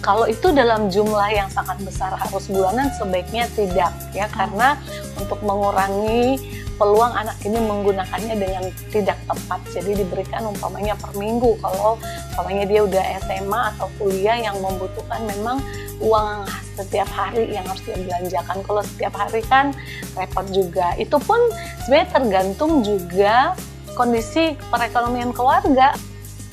Kalau itu dalam jumlah yang sangat besar harus bulanan, sebaiknya tidak ya, karena untuk mengurangi peluang anak ini menggunakannya dengan tidak tepat. Jadi diberikan umpamanya per minggu. Kalau umpamanya dia udah SMA atau kuliah yang membutuhkan memang uang setiap hari yang harus dia belanjakan. Kalau setiap hari kan repot juga. Itu pun sebenarnya tergantung juga kondisi perekonomian keluarga.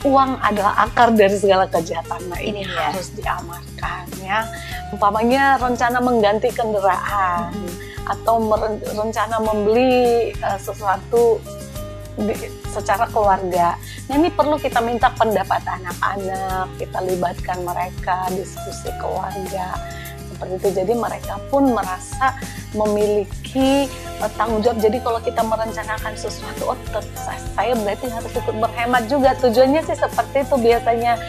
Uang adalah akar dari segala kejahatan. Nah, ini harus diamarkan ya. Umpamanya rencana mengganti kendaraan atau rencana membeli sesuatu secara keluarga. Nah, ini perlu kita minta pendapat anak-anak, kita libatkan mereka, diskusi keluarga. Seperti itu, jadi mereka pun merasa memiliki tanggung jawab. Jadi kalau kita merencanakan sesuatu, saya berarti harus ikut berhemat juga. Tujuannya sih seperti itu biasanya.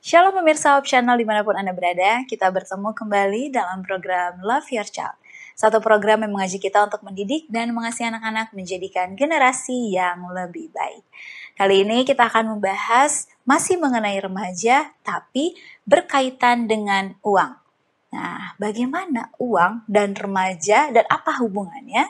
Shalom pemirsa Hope Channel dimanapun Anda berada, kita bertemu kembali dalam program Love Your Child. Satu program yang mengajak kita untuk mendidik dan mengasihi anak-anak menjadikan generasi yang lebih baik. Kali ini kita akan membahas masih mengenai remaja, tapi berkaitan dengan uang. Nah, bagaimana uang dan remaja dan apa hubungannya?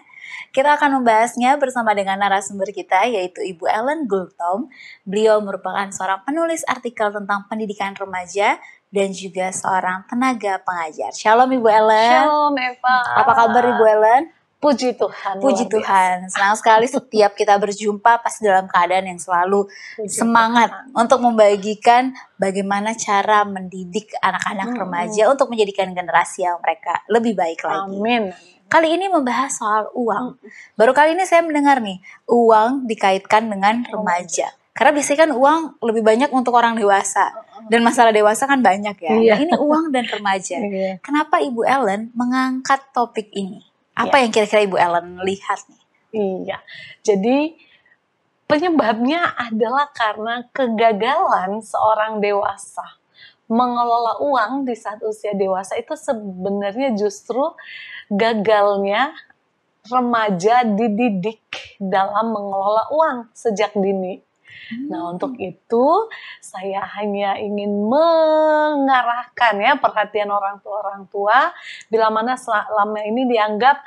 Kita akan membahasnya bersama dengan narasumber kita, yaitu Ibu Ellen Gultom. Beliau merupakan seorang penulis artikel tentang pendidikan remaja dan juga seorang tenaga pengajar. Shalom Ibu Ellen. Shalom Eva. Apa kabar Ibu Ellen? Puji Tuhan. Puji Tuhan. Senang sekali setiap kita berjumpa pasti dalam keadaan yang selalu semangat untuk membagikan bagaimana cara mendidik anak-anak remaja untuk menjadikan generasi yang mereka lebih baik lagi. Amin. Kali ini membahas soal uang. Baru kali ini saya mendengar nih, uang dikaitkan dengan remaja. Karena biasanya kan uang lebih banyak untuk orang dewasa. Dan masalah dewasa kan banyak ya. Nah, ini uang dan remaja. Kenapa Ibu Ellen mengangkat topik ini? Apa yang kira-kira Ibu Ellen lihat nih? Iya, jadi penyebabnya adalah karena kegagalan seorang dewasa mengelola uang di saat usia dewasa. Itu sebenarnya justru gagalnya remaja dididik dalam mengelola uang sejak dini. Nah, untuk itu saya hanya ingin mengarahkan ya perhatian orang tua bila mana selama ini dianggap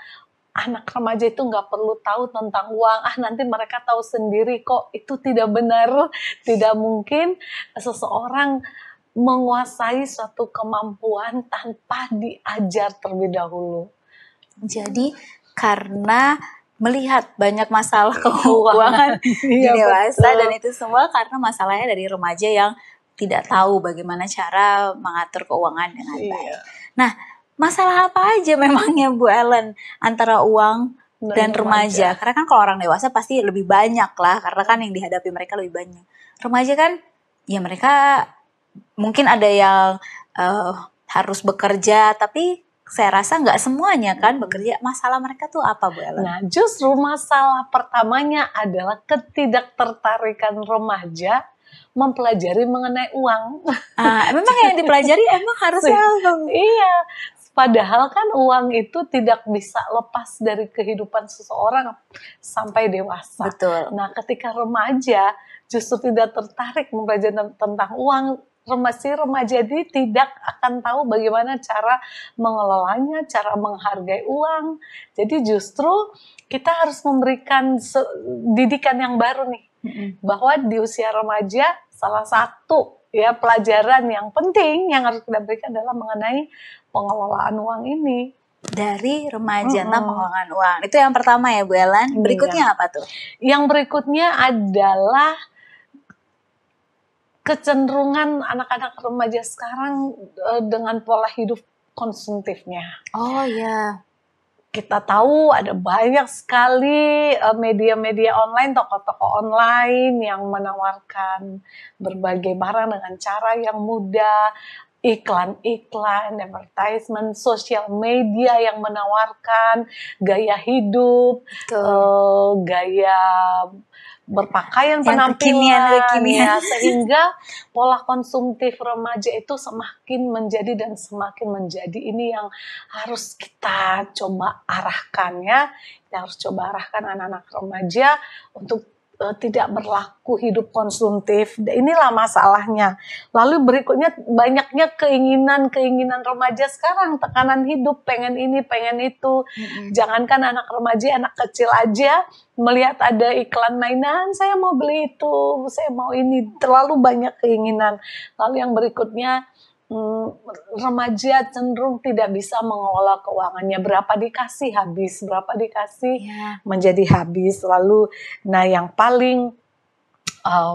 anak remaja itu nggak perlu tahu tentang uang, nanti mereka tahu sendiri kok. Itu tidak benar. Tidak mungkin seseorang menguasai suatu kemampuan tanpa diajar terlebih dahulu. Jadi karena melihat banyak masalah keuangan di dewasa, dan itu semua karena masalahnya dari remaja yang tidak tahu bagaimana cara mengatur keuangan dengan baik. Nah, masalah apa aja memangnya Bu Ellen antara uang dan remaja? Karena kan kalau orang dewasa pasti lebih banyak lah, karena kan yang dihadapi mereka lebih banyak. Remaja kan ya mereka mungkin ada yang harus bekerja, tapi saya rasa nggak semuanya kan bekerja. Masalah mereka tuh apa Bu Ellen? Nah, justru masalah pertamanya adalah ketidaktertarikan remaja mempelajari mengenai uang. Memang yang dipelajari emang harusnya iya. Padahal kan uang itu tidak bisa lepas dari kehidupan seseorang sampai dewasa. Betul. Nah, ketika remaja justru tidak tertarik mempelajari tentang uang, remaja ini tidak akan tahu bagaimana cara mengelolanya, cara menghargai uang. Jadi justru kita harus memberikan didikan yang baru nih, bahwa di usia remaja salah satu ya pelajaran yang penting yang harus kita berikan adalah mengenai pengelolaan uang ini. Dari remaja tentang pengelolaan uang. Itu yang pertama ya Bu Ellen. Berikutnya apa tuh? Yang berikutnya adalah kecenderungan anak-anak remaja sekarang dengan pola hidup konsumtifnya. Oh ya. kita tahu ada banyak sekali media-media online, toko-toko online yang menawarkan berbagai barang dengan cara yang mudah, iklan-iklan, advertisement, sosial media yang menawarkan gaya hidup, gaya berpakaian, penampilan, ya, sehingga pola konsumtif remaja itu semakin menjadi ini yang harus kita coba arahkan, ya. Kita harus coba arahkan anak-anak remaja untuk tidak berlaku hidup konsumtif. Inilah masalahnya. Lalu berikutnya banyaknya keinginan remaja sekarang, tekanan hidup, pengen ini, pengen itu. Jangankan anak remaja, anak kecil aja melihat ada iklan mainan, saya mau beli itu, saya mau ini, terlalu banyak keinginan. Lalu yang berikutnya, remaja cenderung tidak bisa mengelola keuangannya, berapa dikasih habis, berapa dikasih menjadi habis. Lalu, nah yang paling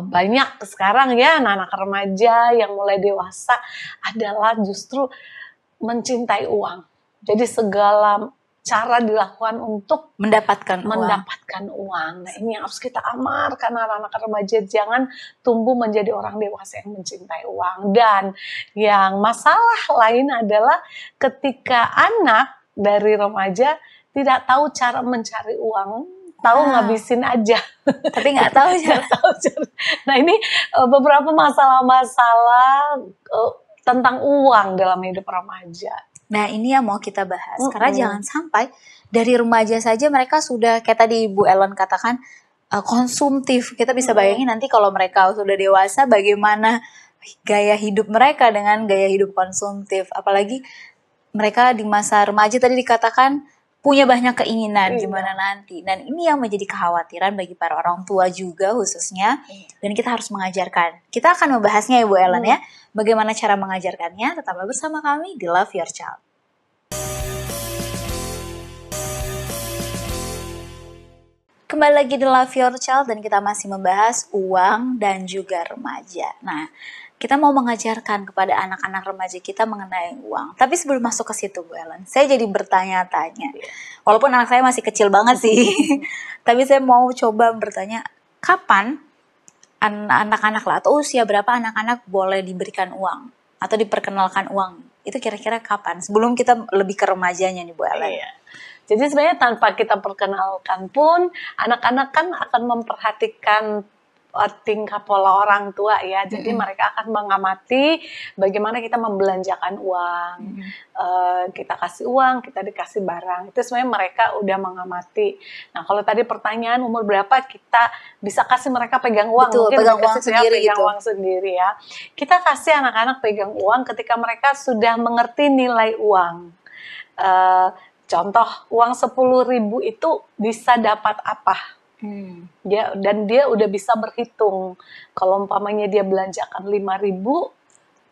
banyak sekarang ya anak-anak remaja yang mulai dewasa adalah justru mencintai uang. Jadi segala cara dilakukan untuk mendapatkan uang. Nah, ini yang harus kita amarkan anak-anak remaja, jangan tumbuh menjadi orang dewasa yang mencintai uang. Dan yang masalah lain adalah ketika anak dari remaja tidak tahu cara mencari uang, tahu ngabisin aja, tapi nggak tahu cara. Nah, ini beberapa masalah-masalah tentang uang dalam hidup remaja. Nah, ini yang mau kita bahas, karena jangan sampai dari remaja saja mereka sudah, kayak tadi Bu Ellen katakan, konsumtif. Kita bisa bayangin nanti kalau mereka sudah dewasa, bagaimana gaya hidup mereka dengan gaya hidup konsumtif. Apalagi mereka di masa remaja tadi dikatakan punya banyak keinginan, gimana nanti. Dan ini yang menjadi kekhawatiran bagi para orang tua juga khususnya. Dan kita harus mengajarkan. Kita akan membahasnya ya Bu Ellen ya. Bagaimana cara mengajarkannya? Tetaplah bersama kami di Love Your Child. Kembali lagi di Love Your Child dan kita masih membahas uang dan juga remaja. Nah, kita mau mengajarkan kepada anak-anak remaja kita mengenai uang. Tapi sebelum masuk ke situ Bu Ellen, saya jadi bertanya-tanya. Walaupun anak saya masih kecil banget sih. Tapi saya mau coba bertanya, kapan anak-anak lah atau usia berapa anak-anak boleh diberikan uang atau diperkenalkan uang? Itu kira-kira kapan? Sebelum kita lebih ke remajanya nih Bu Ellen. Jadi sebenarnya tanpa kita perkenalkan pun anak-anak kan akan memperhatikan tingkah pola orang tua ya. Jadi mereka akan mengamati bagaimana kita membelanjakan uang. Kita kasih uang, kita dikasih barang. Itu sebenarnya mereka udah mengamati. Nah, kalau tadi pertanyaan umur berapa kita bisa kasih mereka pegang uang. Betul, mungkin pegang uang sendiri pegang uang sendiri ya. Kita kasih anak-anak pegang uang ketika mereka sudah mengerti nilai uang. Contoh, uang 10.000 itu bisa dapat apa? Dan dia udah bisa berhitung. Kalau umpamanya dia belanjakan 5.000,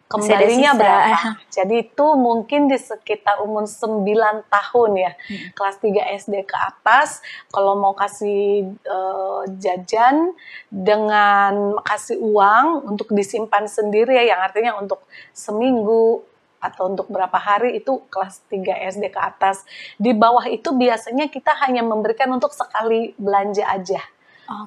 kembalinya berapa? Jadi itu mungkin di sekitar umur 9 tahun ya, kelas 3 SD ke atas. Kalau mau kasih jajan dengan kasih uang untuk disimpan sendiri ya, yang artinya untuk seminggu atau untuk berapa hari, itu kelas 3 SD ke atas. Di bawah itu biasanya kita hanya memberikan untuk sekali belanja aja.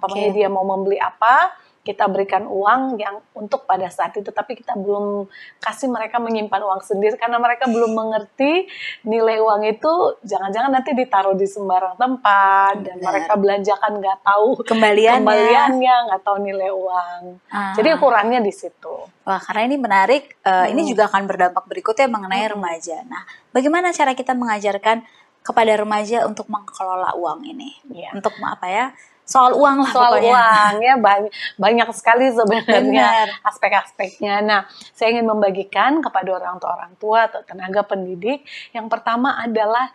Pokoknya dia mau membeli apa, kita berikan uang yang untuk pada saat itu, tapi kita belum kasih mereka menyimpan uang sendiri karena mereka belum mengerti nilai uang itu. Jangan-jangan nanti ditaruh di sembarang tempat dan mereka belanjakan nggak tahu kembaliannya, nggak tahu nilai uang. Jadi ukurannya di situ. Wah, karena ini menarik. Ini juga akan berdampak berikutnya mengenai remaja. Nah, bagaimana cara kita mengajarkan kepada remaja untuk mengelola uang ini? Untuk apa ya? Soal uang lah pokoknya. Uang ya, banyak sekali sebenarnya aspek-aspeknya. Nah, saya ingin membagikan kepada orang tua atau tenaga pendidik. Yang pertama adalah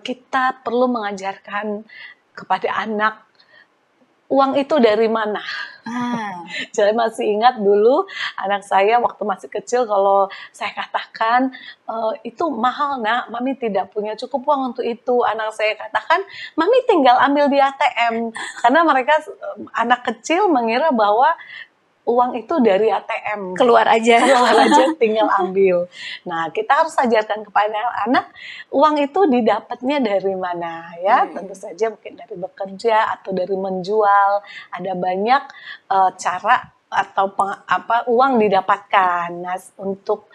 kita perlu mengajarkan kepada anak uang itu dari mana. Saya masih ingat dulu anak saya waktu masih kecil, kalau saya katakan itu mahal nak, mami tidak punya cukup uang untuk itu. Anak saya katakan, mami tinggal ambil di ATM. Karena mereka anak kecil mengira bahwa uang itu dari ATM. Keluar aja Tinggal ambil. Nah, kita harus ajarkan kepada anak uang itu didapatnya dari mana ya. Tentu saja mungkin dari bekerja atau dari menjual. Ada banyak cara atau uang didapatkan. Nah, untuk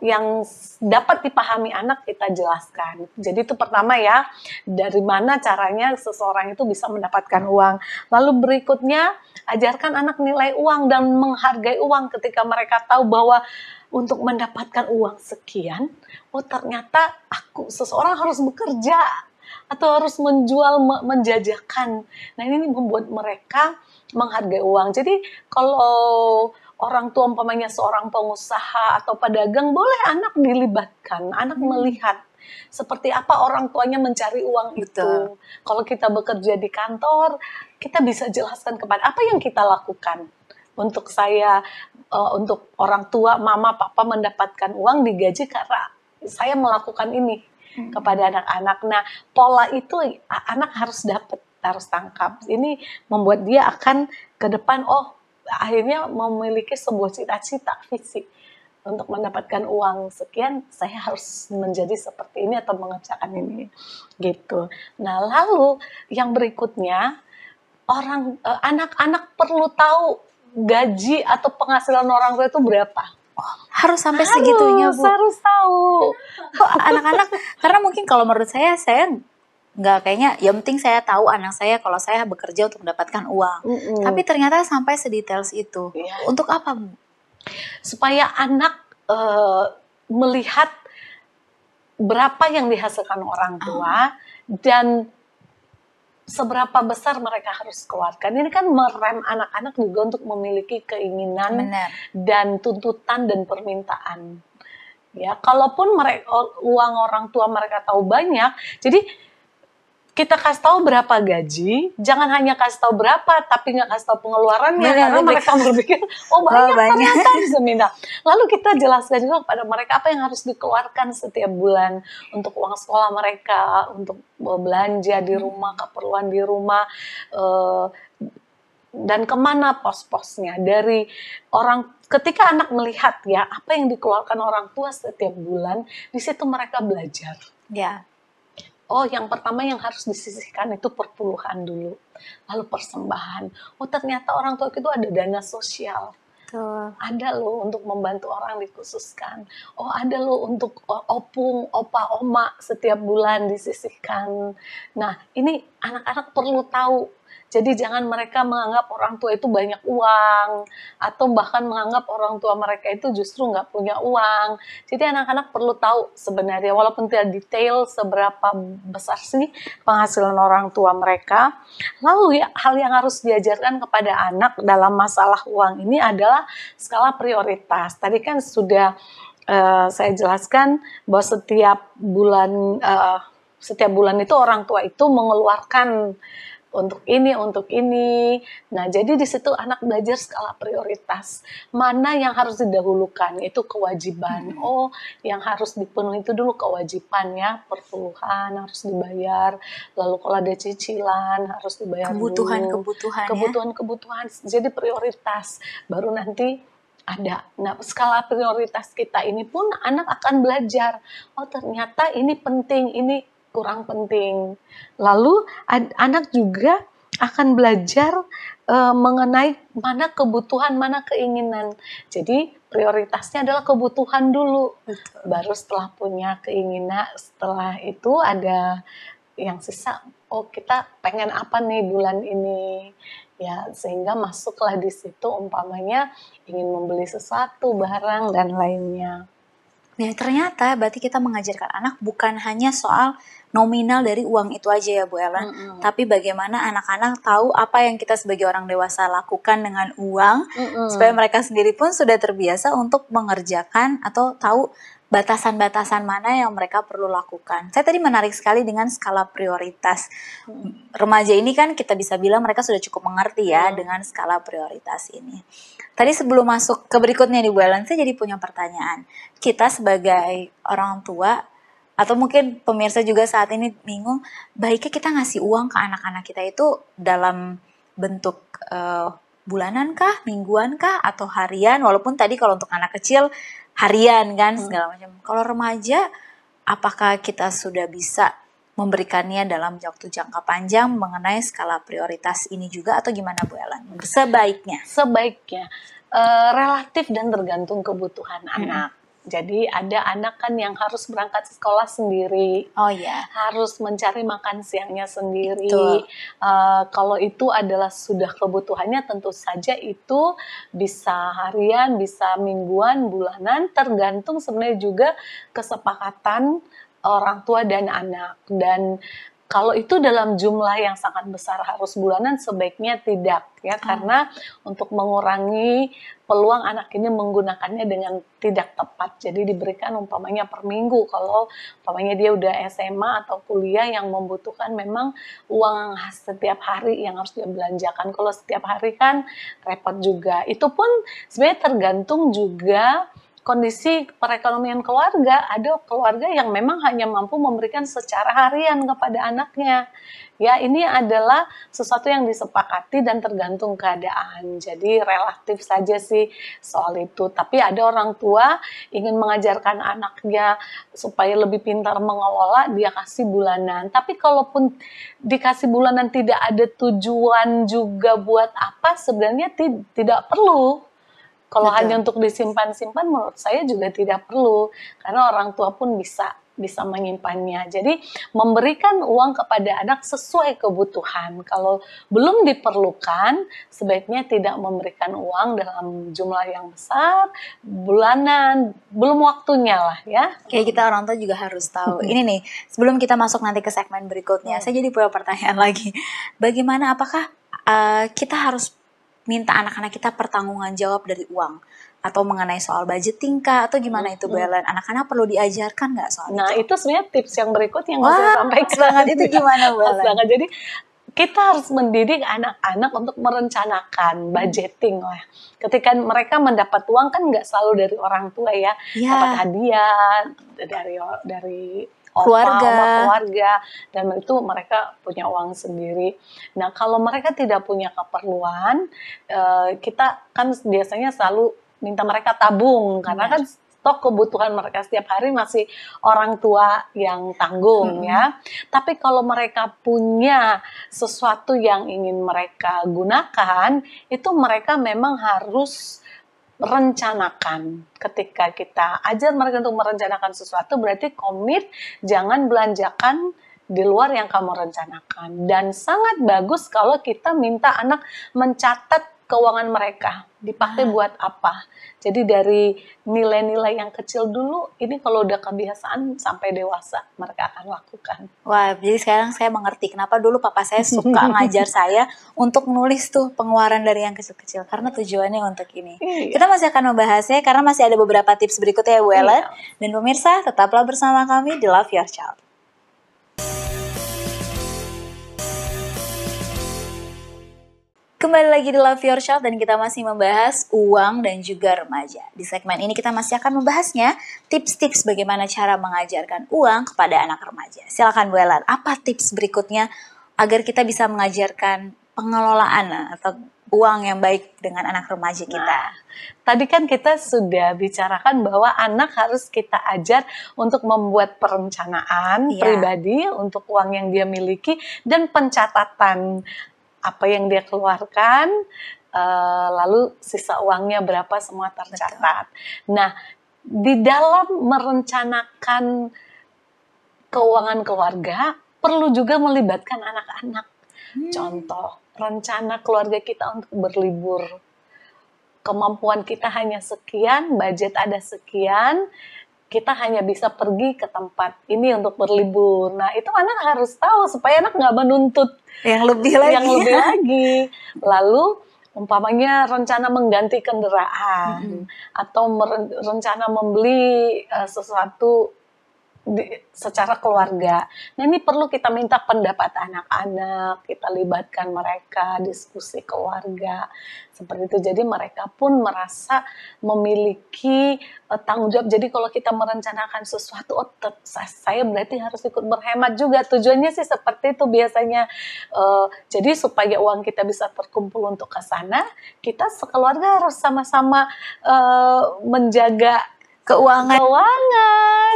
yang dapat dipahami anak kita jelaskan. Jadi itu pertama ya, dari mana caranya seseorang itu bisa mendapatkan uang. Lalu berikutnya, ajarkan anak nilai uang dan menghargai uang ketika mereka tahu bahwa untuk mendapatkan uang sekian, oh ternyata seseorang harus bekerja atau harus menjual, menjajakan. Nah, ini membuat mereka menghargai uang. Jadi kalau orang tua umpamanya seorang pengusaha atau pedagang, boleh anak dilibatkan, anak melihat seperti apa orang tuanya mencari uang itu. Kalau kita bekerja di kantor, kita bisa jelaskan kepada apa yang kita lakukan. Untuk saya, untuk orang tua, mama, papa mendapatkan uang digaji karena saya melakukan ini kepada anak-anak. Nah, pola itu anak harus dapat, harus tangkap. Ini membuat dia akan ke depan, akhirnya memiliki sebuah cita-cita visi untuk mendapatkan uang sekian, saya harus menjadi seperti ini atau mengerjakan ini, gitu. Nah, lalu yang berikutnya, anak-anak perlu tahu gaji atau penghasilan orang tua itu berapa. Harus sampai segitunya, Bu. Harus tahu. Kok anak-anak, karena mungkin kalau menurut saya nggak, kayaknya yang penting saya tahu anak saya kalau saya bekerja untuk mendapatkan uang. Tapi ternyata sampai sedetails itu. Untuk apa, Bu? Supaya anak melihat berapa yang dihasilkan orang tua dan seberapa besar mereka harus keluarkan. Ini kan merem anak-anak juga untuk memiliki keinginan dan tuntutan dan permintaan. Ya, kalaupun uang orang tua mereka tahu banyak, jadi kita kasih tahu berapa gaji, jangan hanya kasih tahu berapa, tapi nggak kasih tahu pengeluarannya, karena mereka berpikir, banyak ternyata bisa minta. Lalu kita jelaskan juga kepada mereka apa yang harus dikeluarkan setiap bulan untuk uang sekolah mereka, untuk belanja di rumah, keperluan di rumah, dan kemana pos-posnya. Dari ketika anak melihat ya apa yang dikeluarkan orang tua setiap bulan, di situ mereka belajar. Ya. Yang pertama yang harus disisihkan itu perpuluhan dulu, lalu persembahan. Ternyata orang tua itu ada dana sosial. Ada loh untuk membantu orang dikhususkan. Ada loh untuk opung, opa, oma setiap bulan disisihkan. Nah, ini anak-anak perlu tahu. Jadi jangan mereka menganggap orang tua itu banyak uang, atau bahkan menganggap orang tua mereka itu justru nggak punya uang. Jadi anak-anak perlu tahu sebenarnya, walaupun tidak detail seberapa besar sih penghasilan orang tua mereka. Lalu hal yang harus diajarkan kepada anak dalam masalah uang ini adalah skala prioritas. Tadi kan sudah saya jelaskan bahwa setiap bulan itu orang tua itu mengeluarkan untuk ini. Nah, jadi di situ anak belajar skala prioritas. Mana yang harus didahulukan, itu kewajiban. Yang harus dipenuhi itu dulu kewajiban ya, perpuluhan harus dibayar. Lalu kalau ada cicilan harus dibayar kebutuhan. Jadi prioritas. Baru nanti ada. Nah, skala prioritas kita ini pun anak akan belajar. Ternyata ini penting, ini kurang penting. Lalu anak juga akan belajar mengenai mana kebutuhan, mana keinginan. Jadi prioritasnya adalah kebutuhan dulu. Baru setelah punya keinginan, setelah itu ada yang sisa. Kita pengen apa nih bulan ini? Ya, sehingga masuklah di situ umpamanya ingin membeli sesuatu, barang dan lainnya. Ya, ternyata berarti kita mengajarkan anak bukan hanya soal nominal dari uang itu aja ya Bu Ellen, tapi bagaimana anak-anak tahu apa yang kita sebagai orang dewasa lakukan dengan uang, supaya mereka sendiri pun sudah terbiasa untuk mengerjakan atau tahu batasan-batasan mana yang mereka perlu lakukan. Saya tadi menarik sekali dengan skala prioritas. Remaja ini kan kita bisa bilang mereka sudah cukup mengerti ya dengan skala prioritas ini. Tadi sebelum masuk ke berikutnya nih Bu Ellen, saya jadi punya pertanyaan. Kita sebagai orang tua, atau mungkin pemirsa juga saat ini bingung, baiknya kita ngasih uang ke anak-anak kita itu dalam bentuk bulanan kah, mingguan kah, atau harian? Walaupun tadi kalau untuk anak kecil harian kan segala macam. Kalau remaja, apakah kita sudah bisa memberikannya dalam waktu jangka panjang mengenai skala prioritas ini juga atau gimana Bu Ellen? Sebaiknya. Sebaiknya relatif dan tergantung kebutuhan anak. Jadi ada anak kan yang harus berangkat sekolah sendiri, Oh ya, harus mencari makan siangnya sendiri. Betul. Kalau itu adalah sudah kebutuhannya, tentu saja itu bisa harian, bisa mingguan, bulanan, tergantung sebenarnya juga kesepakatan orang tua dan anak. Dan kalau itu dalam jumlah yang sangat besar harus bulanan, sebaiknya tidak ya, karena untuk mengurangi peluang anak ini menggunakannya dengan tidak tepat. Jadi diberikan umpamanya per minggu, kalau umpamanya dia udah SMA atau kuliah yang membutuhkan memang uang setiap hari yang harus dia belanjakan. Kalau setiap hari kan repot juga. Itu pun sebenarnya tergantung juga kondisi perekonomian keluarga. Ada keluarga yang memang hanya mampu memberikan secara harian kepada anaknya. Ya, ini adalah sesuatu yang disepakati dan tergantung keadaan. Jadi relatif saja sih soal itu. Tapi ada orang tua ingin mengajarkan anaknya supaya lebih pintar mengelola, dia kasih bulanan. Tapi kalaupun dikasih bulanan tidak ada tujuan juga buat apa, sebenarnya tidak perlu. Kalau Betul. hanya untuk disimpan-simpan, menurut saya juga tidak perlu, karena orang tua pun bisa menyimpannya. Jadi memberikan uang kepada anak sesuai kebutuhan. Kalau belum diperlukan, sebaiknya tidak memberikan uang dalam jumlah yang besar, bulanan, belum waktunya lah ya. Kayak kita orang tua juga harus tahu. Ini nih, sebelum kita masuk nanti ke segmen berikutnya, saya jadi punya pertanyaan lagi. Bagaimana, apakah kita harus minta anak-anak kita pertanggungan jawab dari uang? Atau mengenai soal budgeting kah? Atau gimana itu Bu Ellen? Anak-anak perlu diajarkan nggak soal Nah, itu? itu sebenarnya tips yang berikutnya yang mau saya sampaikan. Banget itu gimana Bu Pas Ellen? banget. Jadi kita harus mendidik anak-anak untuk merencanakan budgeting lah. Ketika mereka mendapat uang kan nggak selalu dari orang tua ya, dapat hadiah dari keluarga, dan itu mereka punya uang sendiri. Nah, kalau mereka tidak punya keperluan, kita kan biasanya selalu minta mereka tabung, karena kan stok kebutuhan mereka setiap hari masih orang tua yang tanggung ya. Tapi kalau mereka punya sesuatu yang ingin mereka gunakan, itu mereka memang harus rencanakan. Ketika kita ajar mereka untuk merencanakan sesuatu, berarti komit jangan belanjakan di luar yang kamu rencanakan. Dan sangat bagus kalau kita minta anak mencatat keuangan mereka, dipakai buat apa. Jadi dari nilai-nilai yang kecil dulu, ini kalau udah kebiasaan sampai dewasa mereka akan lakukan. Wah, jadi sekarang saya mengerti kenapa dulu papa saya suka ngajar saya untuk nulis tuh pengeluaran dari yang kecil-kecil, karena tujuannya untuk ini. Iya. Kita masih akan membahasnya karena masih ada beberapa tips berikutnya ya Bu Ellen. Dan pemirsa, tetaplah bersama kami di Love Your Child. Kembali lagi di Love Your Child dan kita masih membahas uang dan juga remaja. Di segmen ini kita masih akan membahasnya tips-tips bagaimana cara mengajarkan uang kepada anak remaja. Silakan Bu Ellen, apa tips berikutnya agar kita bisa mengajarkan pengelolaan atau uang yang baik dengan anak remaja kita? Nah, tadi kan kita sudah bicarakan bahwa anak harus kita ajar untuk membuat perencanaan pribadi untuk uang yang dia miliki dan pencatatan apa yang dia keluarkan, lalu sisa uangnya berapa semua tercatat. Nah, di dalam merencanakan keuangan keluarga perlu juga melibatkan anak-anak. Contoh, rencana keluarga kita untuk berlibur. Kemampuan kita hanya sekian, budget ada sekian, kita hanya bisa pergi ke tempat ini untuk berlibur. Nah, itu anak harus tahu supaya anak nggak menuntut yang lebih lagi. Lalu umpamanya rencana mengganti kendaraan atau rencana membeli sesuatu secara keluarga. Nah ini perlu kita minta pendapat anak-anak, kita libatkan mereka, diskusi keluarga seperti itu. Jadi mereka pun merasa memiliki tanggung jawab. Jadi kalau kita merencanakan sesuatu, saya berarti harus ikut berhemat juga. Tujuannya sih seperti itu biasanya. Jadi supaya uang kita bisa terkumpul untuk ke sana, kita sekeluarga harus sama-sama menjaga keuangan.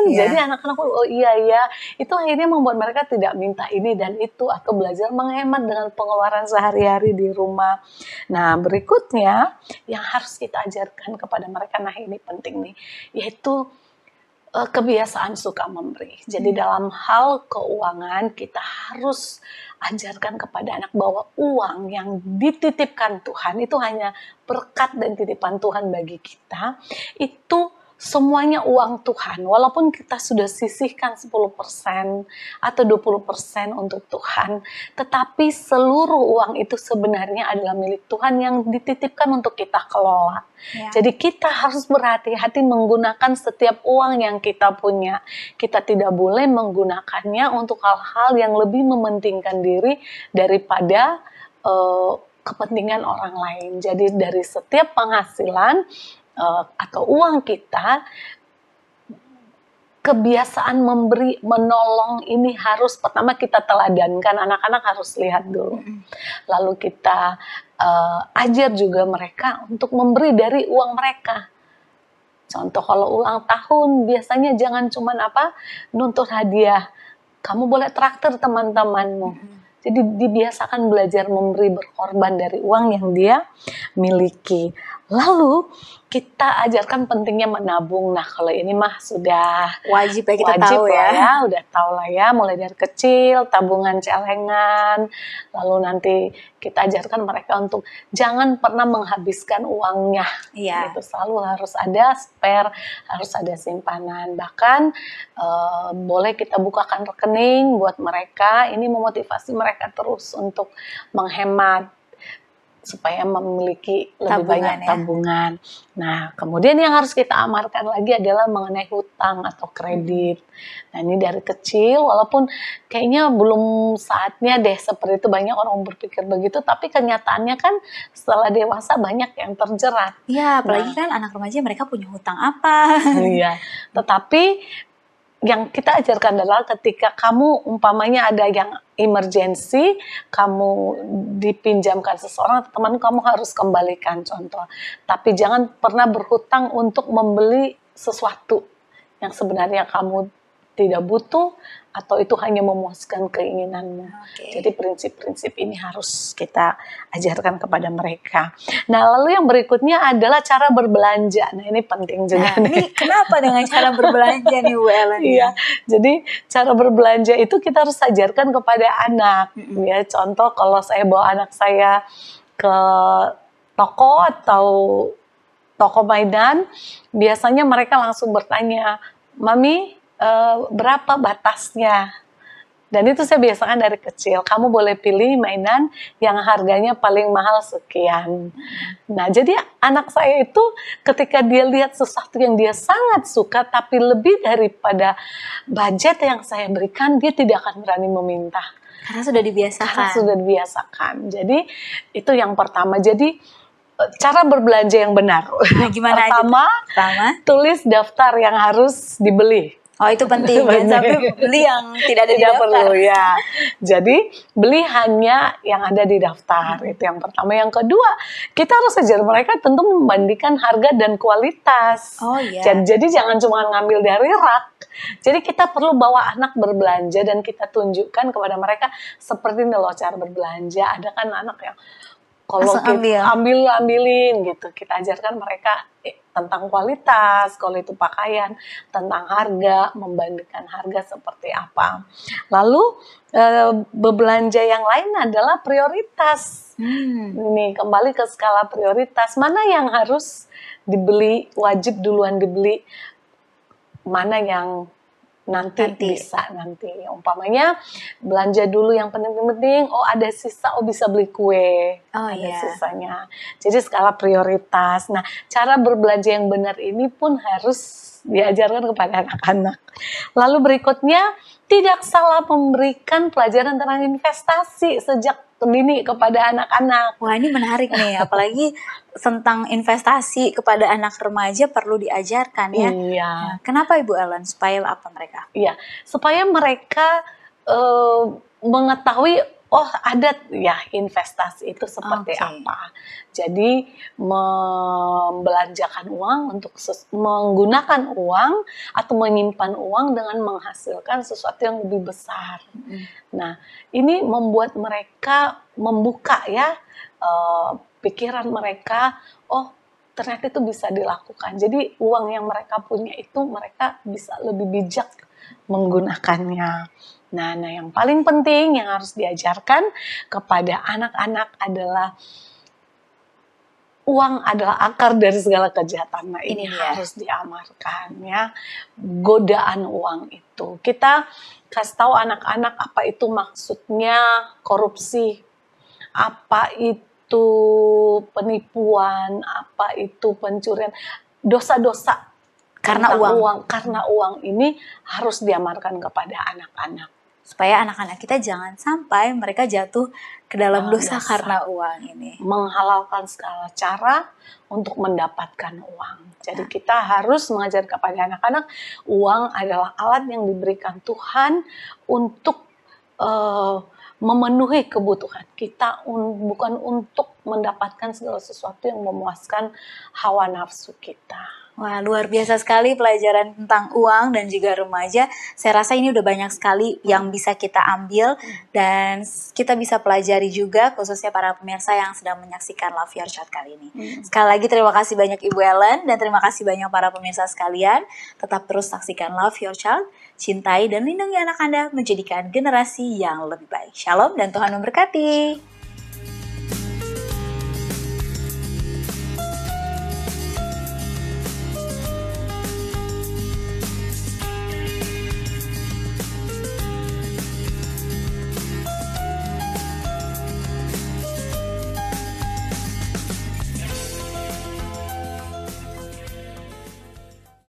Ya. Jadi anak-anak oh iya ya, itu akhirnya membuat mereka tidak minta ini dan itu atau belajar menghemat dengan pengeluaran sehari-hari di rumah. Nah, berikutnya yang harus kita ajarkan kepada mereka, nah ini penting nih, yaitu kebiasaan suka memberi. Jadi dalam hal keuangan kita harus ajarkan kepada anak bahwa uang yang dititipkan Tuhan itu hanya berkat dan titipan Tuhan bagi kita. Itu semuanya uang Tuhan, walaupun kita sudah sisihkan 10% atau 20% untuk Tuhan, tetapi seluruh uang itu sebenarnya adalah milik Tuhan yang dititipkan untuk kita kelola. Ya. Jadi kita harus berhati-hati menggunakan setiap uang yang kita punya. Kita tidak boleh menggunakannya untuk hal-hal yang lebih mementingkan diri daripada kepentingan orang lain. Jadi dari setiap penghasilan atau uang kita, kebiasaan memberi, menolong ini harus pertama kita teladankan, anak-anak harus lihat dulu. Lalu kita ajar juga mereka untuk memberi dari uang mereka. Contoh kalau ulang tahun biasanya jangan cuman nuntut hadiah. Kamu boleh traktir teman-temanmu. Jadi dibiasakan belajar memberi, berkorban dari uang yang dia miliki. Lalu kita ajarkan pentingnya menabung. Nah kalau ini mah sudah wajib ya, kita tahu ya. Udah tahu lah ya, mulai dari kecil, tabungan celengan. Lalu nanti kita ajarkan mereka untuk jangan pernah menghabiskan uangnya. Iya. Gitu, selalu harus ada spare, harus ada simpanan. Bahkan boleh kita bukakan rekening buat mereka. Ini memotivasi mereka terus untuk menghemat, supaya memiliki lebih banyak tabungan. Nah, kemudian yang harus kita amarkan lagi adalah mengenai hutang atau kredit. Nah, ini dari kecil, walaupun kayaknya belum saatnya deh seperti itu, banyak orang berpikir begitu, tapi kenyataannya kan setelah dewasa banyak yang terjerat. Iya, apalagi kan anak remaja mereka punya hutang apa. Iya, tetapi yang kita ajarkan adalah ketika kamu umpamanya ada yang emergency, kamu dipinjamkan seseorang, teman kamu harus kembalikan contoh. Tapi jangan pernah berhutang untuk membeli sesuatu yang sebenarnya kamu tidak butuh atau itu hanya memuaskan keinginanmu. Jadi prinsip-prinsip ini harus kita ajarkan kepada mereka. Nah, lalu yang berikutnya adalah cara berbelanja. Nah, ini penting juga. Nah, ini kenapa dengan cara berbelanja nih Bu Ellen? Iya, jadi cara berbelanja itu kita harus ajarkan kepada anak. Ya, contoh kalau saya bawa anak saya ke toko atau toko mainan, biasanya mereka langsung bertanya, "Mami, berapa batasnya?" Dan itu saya biasakan dari kecil. Kamu boleh pilih mainan yang harganya paling mahal sekian. Nah, jadi anak saya itu ketika dia lihat sesuatu yang dia sangat suka, tapi lebih daripada budget yang saya berikan, dia tidak akan berani meminta. Karena sudah dibiasakan. Jadi itu yang pertama. Jadi cara berbelanja yang benar. Nah, gimana Pertama, tulis daftar yang harus dibeli. Oh, itu penting ya, tapi beli yang tidak ada di daftar. Perlu ya. Jadi beli hanya yang ada di daftar. Itu yang pertama. Yang kedua, kita harus ajar mereka tentu membandingkan harga dan kualitas. Oh iya. Jadi jangan cuma ngambil dari rak. Jadi kita perlu bawa anak berbelanja dan kita tunjukkan kepada mereka seperti ini loh cara berbelanja. Ada kan anak yang kalau kita ambilin gitu, kita ajarkan mereka tentang kualitas, kalau itu pakaian, tentang harga, membandingkan harga seperti apa. Lalu berbelanja yang lain adalah prioritas. Ini kembali ke skala prioritas, mana yang harus dibeli, wajib duluan dibeli, mana yang nanti bisa nanti. Umpamanya belanja dulu yang penting-penting, oh ada sisa, oh bisa beli kue, ada sisanya. Jadi skala prioritas. Nah, cara berbelanja yang benar ini pun harus harus diajarkan kepada anak-anak. Lalu berikutnya, tidak salah memberikan pelajaran tentang investasi sejak dini kepada anak-anak. Wah, ini menarik nih, apalagi tentang investasi kepada anak remaja perlu diajarkan ya. Iya. Nah, kenapa Ibu Ellen? Supaya apa mereka? Iya, supaya mereka mengetahui oh ada ya investasi itu seperti Oke. apa. Jadi membelanjakan uang untuk menggunakan uang atau menyimpan uang dengan menghasilkan sesuatu yang lebih besar. Nah, ini membuat mereka membuka ya pikiran mereka, oh ternyata itu bisa dilakukan. Jadi uang yang mereka punya itu mereka bisa lebih bijak menggunakannya. Nah, yang paling penting yang harus diajarkan kepada anak-anak adalah uang adalah akar dari segala kejahatan. Nah, ini harus diamarkan ya. Godaan uang itu. Kita kasih tahu anak-anak apa itu maksudnya korupsi, apa itu penipuan, apa itu pencurian, dosa-dosa Karena uang. Karena uang ini harus diamarkan kepada anak-anak. Supaya anak-anak kita jangan sampai mereka jatuh ke dalam dosa karena uang ini. Menghalalkan segala cara untuk mendapatkan uang. Jadi kita harus mengajar kepada anak-anak, uang adalah alat yang diberikan Tuhan untuk memenuhi kebutuhan kita, bukan untuk mendapatkan segala sesuatu yang memuaskan hawa nafsu kita. Wah, luar biasa sekali pelajaran tentang uang dan juga remaja. Saya rasa ini udah banyak sekali yang bisa kita ambil dan kita bisa pelajari juga, khususnya para pemirsa yang sedang menyaksikan Love Your Child kali ini. Sekali lagi terima kasih banyak Ibu Ellen dan terima kasih banyak para pemirsa sekalian. Tetap terus saksikan Love Your Child, cintai dan lindungi anak Anda menjadikan generasi yang lebih baik. Shalom dan Tuhan memberkati.